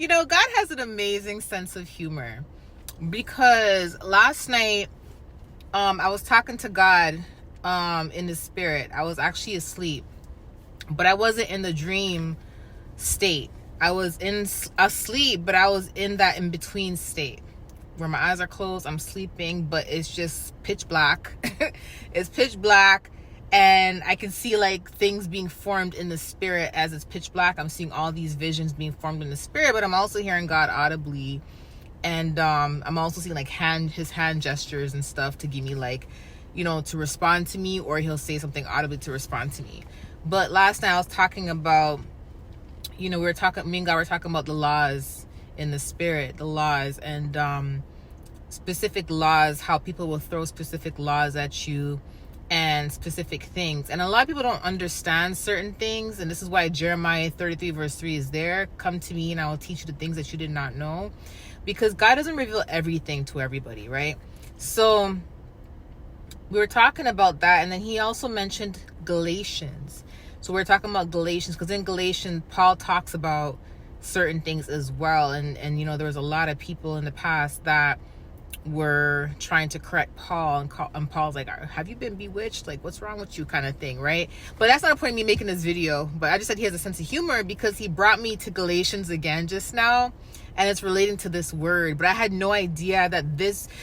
God has an amazing sense of humor, because last night, I was talking to God, in the spirit. I was actually asleep, but I wasn't in the dream state. I was asleep, but I was in that in between state where my eyes are closed, I'm sleeping, but it's just pitch black. It's pitch black, and I can see like things being formed in the spirit as it's pitch black. I'm seeing all these visions being formed in the spirit, but I'm also hearing God audibly, and I'm also seeing like his hand gestures and stuff to give me like, to respond to me, or he'll say something audibly to respond to me. But last night I was talking about, me and God were talking about the laws in the spirit, the laws, and specific laws, how people will throw specific laws at you and specific things. And a lot of people don't understand certain things, and this is why Jeremiah 33 verse 3 is there. Come to me and I will teach you the things that you did not know, because God doesn't reveal everything to everybody, right? So we were talking about that, and then he also mentioned Galatians. So we're talking about Galatians, because in Galatians Paul talks about certain things as well, and there was a lot of people in the past that were trying to correct Paul, and Paul's like, have you been bewitched? Like, what's wrong with you, kind of thing, right? But that's not the point of me making this video. But I just said he has a sense of humor, because he brought me to Galatians again just now, and it's relating to this word. But I had no idea that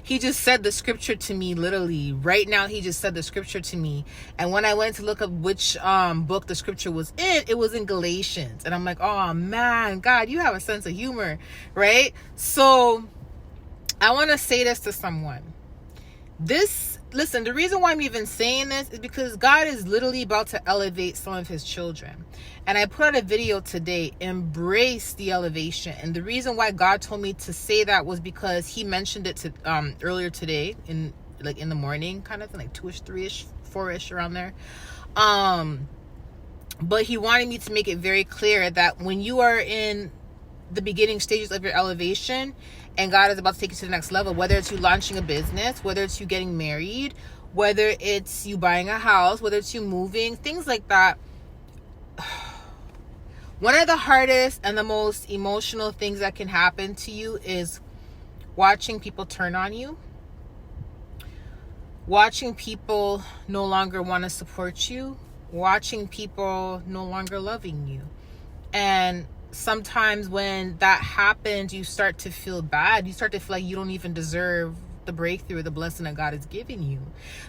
he just said the scripture to me literally right now. He just said the scripture to me, and when I went to look up which book the scripture was in, it was in Galatians. And I'm like, oh man, God, you have a sense of humor, right? So I want to say this to someone. Listen, the reason why I'm even saying this is because God is literally about to elevate some of his children. And I put out a video today, embrace the elevation. And the reason why God told me to say that was because he mentioned it to earlier today in the morning, kind of like 2ish, 3ish, 4ish, around there. But he wanted me to make it very clear that when you are in the beginning stages of your elevation, and God is about to take you to the next level, whether it's you launching a business, whether it's you getting married, whether it's you buying a house, whether it's you moving, things like that. One of the hardest and the most emotional things that can happen to you is watching people turn on you, watching people no longer want to support you, watching people no longer loving you. And sometimes when that happens, you start to feel bad. You start to feel like you don't even deserve the breakthrough, the blessing that God is giving you,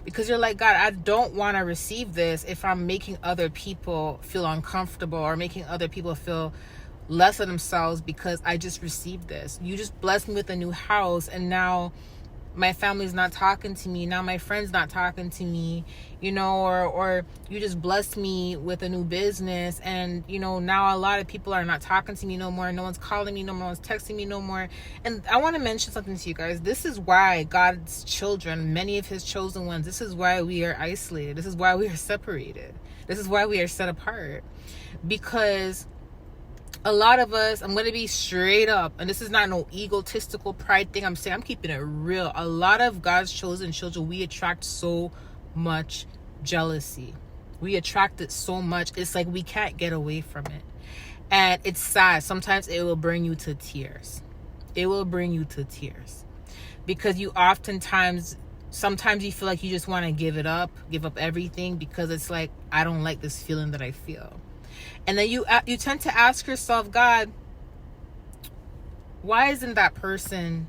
because you're like, God, I don't want to receive this if I'm making other people feel uncomfortable, or making other people feel less of themselves, because I just received this. You just blessed me with a new house, and now my family's not talking to me. Now my friend's not talking to me, or you just blessed me with a new business, and now a lot of people are not talking to me no more. No one's calling me no more. No one's texting me no more. And I want to mention something to you guys. This is why God's children, many of his chosen ones, this is why we are isolated. This is why we are separated. This is why we are set apart, because a lot of us, I'm going to be straight up, and this is not no egotistical pride thing. I'm saying, I'm keeping it real. A lot of God's chosen children, we attract so much jealousy. We attract it so much. It's like we can't get away from it. And it's sad. Sometimes it will bring you to tears. It will bring you to tears. Because sometimes you feel like you just want to give up everything, because it's like, I don't like this feeling that I feel. And then you tend to ask yourself, God, why isn't that person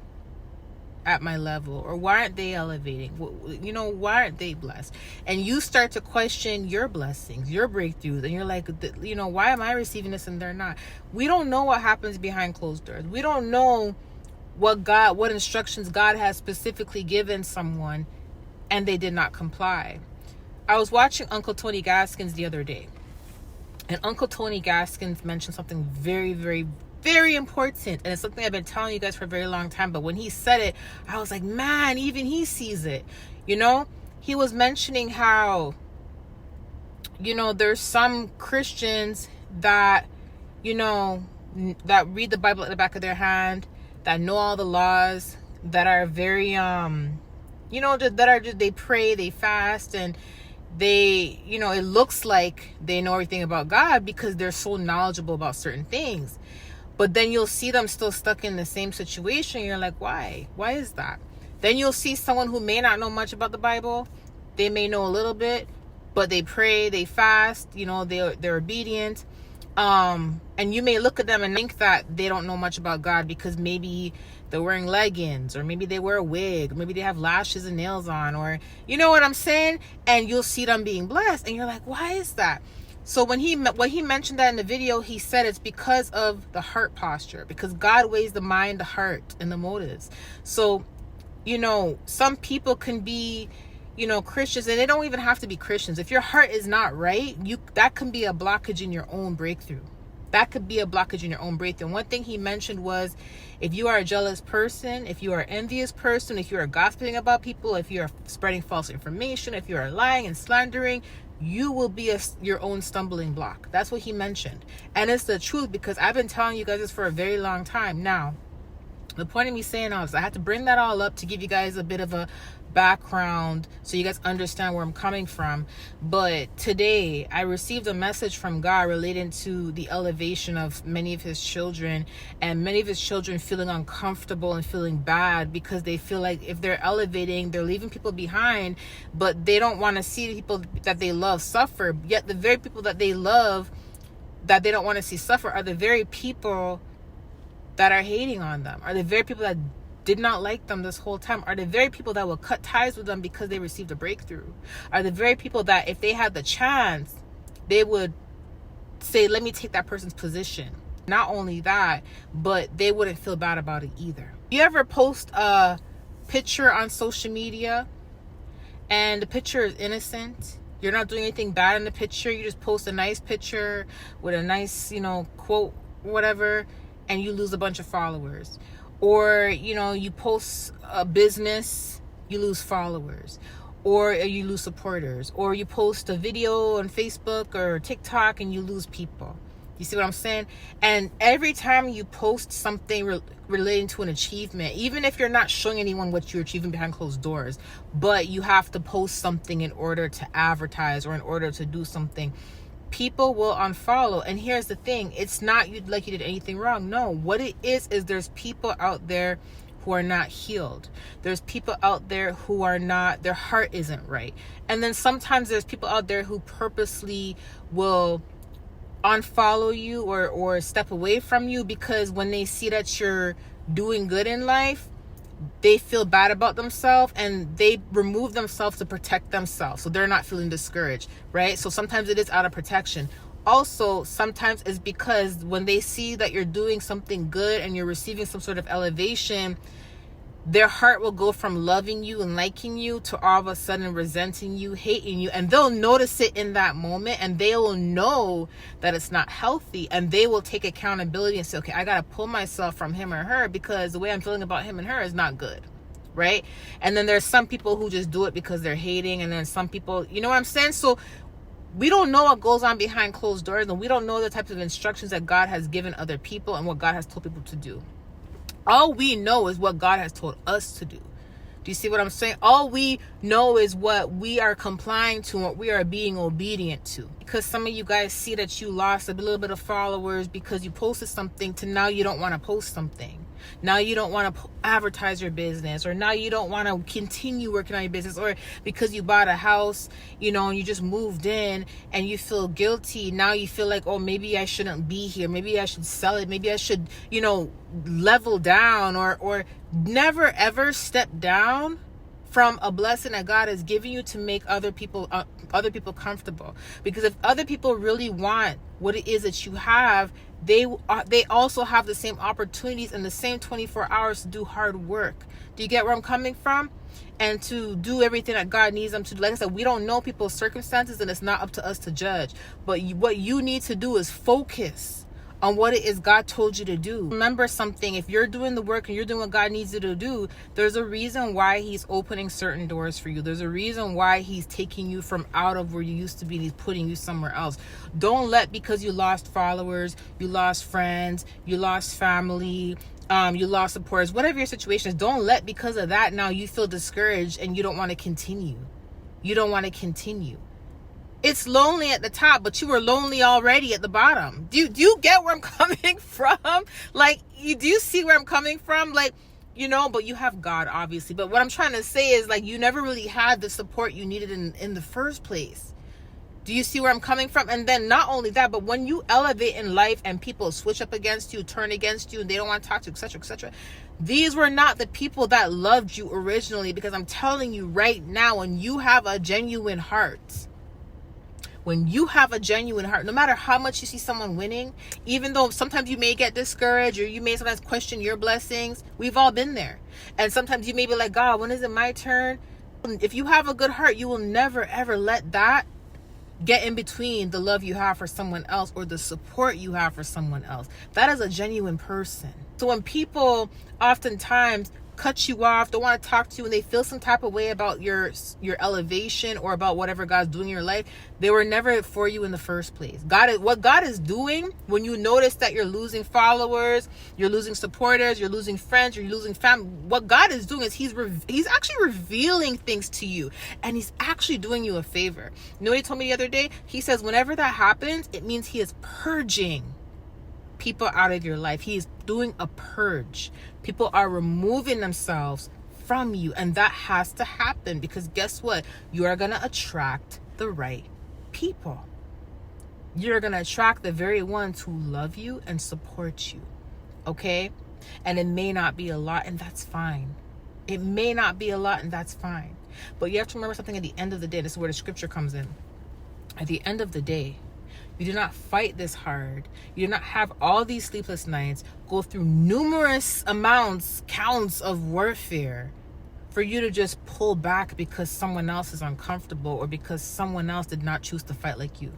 at my level? Or why aren't they elevating? Why aren't they blessed? And you start to question your blessings, your breakthroughs. And you're like, why am I receiving this and they're not? We don't know what happens behind closed doors. We don't know what instructions God has specifically given someone, and they did not comply. I was watching Uncle Tony Gaskins the other day. And Uncle Tony Gaskins mentioned something very, very, very important. And it's something I've been telling you guys for a very long time. But when he said it, I was like, man, even he sees it. He was mentioning how, there's some Christians that, that read the Bible at the back of their hand, that know all the laws, that are very, they pray, they fast, and they, it looks like they know everything about God because they're so knowledgeable about certain things. But then you'll see them still stuck in the same situation. You're like, why is that? Then you'll see someone who may not know much about the Bible. They may know a little bit, but they pray, they fast, they're obedient. And you may look at them and think that they don't know much about God because maybe they're wearing leggings, or maybe they wear a wig, or maybe they have lashes and nails on, or you know what I'm saying? And you'll see them being blessed, and you're like, why is that? So when he mentioned that in the video, he said it's because of the heart posture, because God weighs the mind, the heart, and the motives. So, some people can be, Christians, and they don't even have to be Christians. If your heart is not right, that can be a blockage in your own breakthrough. That could be a blockage in your own breakthrough. And one thing he mentioned was, if you are a jealous person, if you are an envious person, if you are gossiping about people, if you are spreading false information, if you are lying and slandering, you will be your own stumbling block. That's what he mentioned. And it's the truth, because I've been telling you guys this for a very long time. Now, the point of me saying all this, I had to bring that all up to give you guys a bit of a background so you guys understand where I'm coming from. But today I received a message from God relating to the elevation of many of his children, and many of his children feeling uncomfortable and feeling bad because they feel like if they're elevating, they're leaving people behind, but they don't want to see the people that they love suffer. Yet the very people that they love, that they don't want to see suffer, are the very people that are hating on them, are the very people that did not like them this whole time, are the very people that will cut ties with them because they received a breakthrough, are the very people that if they had the chance, they would say, let me take that person's position. Not only that, but they wouldn't feel bad about it either. You ever post a picture on social media and the picture is innocent? You're not doing anything bad in the picture. You just post a nice picture with a nice, quote, whatever, and you lose a bunch of followers. Or, you post a business, you lose followers, or you lose supporters, or you post a video on Facebook or TikTok and you lose people. You see what I'm saying? And every time you post something relating to an achievement, even if you're not showing anyone what you're achieving behind closed doors, but you have to post something in order to advertise or in order to do something, people will unfollow. And here's the thing, it's not like you did anything wrong. No, what it is there's people out there who are not healed. There's people out there who are not, their heart isn't right. And then sometimes there's people out there who purposely will unfollow you or step away from you because when they see that you're doing good in life, they feel bad about themselves and they remove themselves to protect themselves, so they're not feeling discouraged, right? So sometimes it is out of protection. Also, sometimes it's because when they see that you're doing something good and you're receiving some sort of elevation, their heart will go from loving you and liking you to all of a sudden resenting you, hating you, and they'll notice it in that moment, and they will know that it's not healthy, and they will take accountability and say, okay, I gotta pull myself from him or her because the way I'm feeling about him and her is not good, right? And then there's some people who just do it because they're hating, and then some people, you know what I'm saying? So we don't know what goes on behind closed doors, and we don't know the types of instructions that God has given other people and what God has told people to do. All we know is what God has told us to do. Do you see what I'm saying? All we know is what we are complying to and what we are being obedient to. Because some of you guys see that you lost a little bit of followers because you posted something to now you don't want to post something. Now you don't want to advertise your business, or now you don't want to continue working on your business, or because you bought a house, and you just moved in and you feel guilty. Now you feel like, oh, maybe I shouldn't be here. Maybe I should sell it. Maybe I should, level down, or never ever step down from a blessing that God has given you to make other people comfortable. Because if other people really want what it is that you have, they also have the same opportunities and the same 24 hours to do hard work. Do you get where I'm coming from? And to do everything that God needs them to do. Like I said, we don't know people's circumstances, and it's not up to us to judge. But what you need to do is focus on what it is God told you to do. Remember something, if you're doing the work and you're doing what God needs you to do, there's a reason why he's opening certain doors for you. There's a reason why he's taking you from out of where you used to be and he's putting you somewhere else. Don't let, because you lost followers, you lost friends, you lost family, you lost supporters, whatever your situation is, don't let because of that now you feel discouraged and you don't want to continue. You don't want to continue. It's lonely at the top, but you were lonely already at the bottom. Do you get where I'm coming from? Like, do you see where I'm coming from? Like, but you have God, obviously. But what I'm trying to say is, like, you never really had the support you needed in the first place. Do you see where I'm coming from? And then not only that, but when you elevate in life and people switch up against you, turn against you, and they don't want to talk to you, etc., etc., these were not the people that loved you originally. Because I'm telling you right now, when you have a genuine heart, no matter how much you see someone winning, even though sometimes you may get discouraged or you may sometimes question your blessings, we've all been there. And sometimes you may be like, God, when is it my turn? If you have a good heart, you will never, ever let that get in between the love you have for someone else or the support you have for someone else. That is a genuine person. So when people oftentimes cut you off, don't want to talk to you, and they feel some type of way about your elevation or about whatever God's doing in your life, they were never for you in the first place. What God is doing when you notice that you're losing followers, you're losing supporters, you're losing friends, you're losing family, what God is doing is he's actually revealing things to you, and he's actually doing you a favor. You know what he told me the other day? He says whenever that happens, it means he is purging people out of your life. He is doing a purge. People are removing themselves from you, and that has to happen, because guess what? You are going to attract the right people. You're going to attract the very ones who love you and support you. Okay? And it may not be a lot, and that's fine. It may not be a lot, and that's fine. But you have to remember something at the end of the day. This is where the scripture comes in. At the end of the day, you do not fight this hard. You do not have all these sleepless nights, go through numerous counts of warfare for you to just pull back because someone else is uncomfortable or because someone else did not choose to fight like you.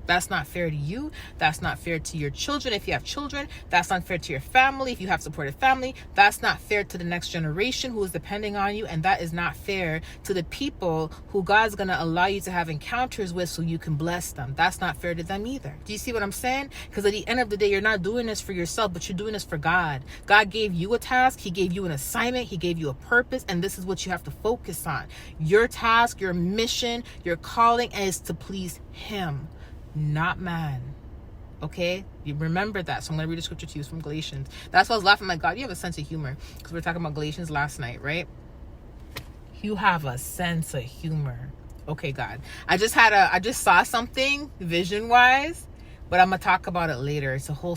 That's not fair to you. That's not fair to your children if you have children. That's not fair to your family if you have supportive family. That's not fair to the next generation who is depending on you. And that is not fair to the people who God's going to allow you to have encounters with so you can bless them. That's not fair to them either. Do you see what I'm saying? Because at the end of the day, you're not doing this for yourself, but you're doing this for God. God gave you a task. He gave you an assignment. He gave you a purpose. And this is what you have to focus on. Your task, your mission, your calling is to please Him, not man. Okay, you remember that. So I'm going to read a scripture to you from Galatians. That's why I was laughing. My God, you have a sense of humor, because we were talking about Galatians last night, right? You have a sense of humor. Okay, God, I just saw something vision wise, but I'm gonna talk about it later. It's a whole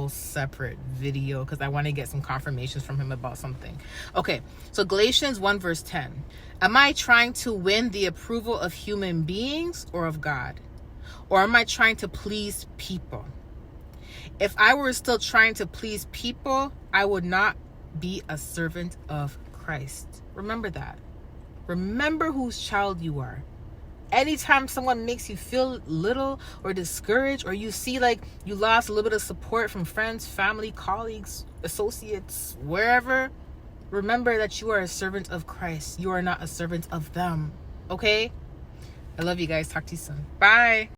separate video, because I want to get some confirmations from him about something. Okay, so Galatians 1 verse 10. Am I trying to win the approval of human beings or of God? Or am I trying to please people? If I were still trying to please people, I would not be a servant of Christ. Remember that. Remember whose child you are. Anytime someone makes you feel little or discouraged, or you see like you lost a little bit of support from friends, family, colleagues, associates, wherever, remember that you are a servant of Christ. You are not a servant of them. Okay? I love you guys. Talk to you soon. Bye.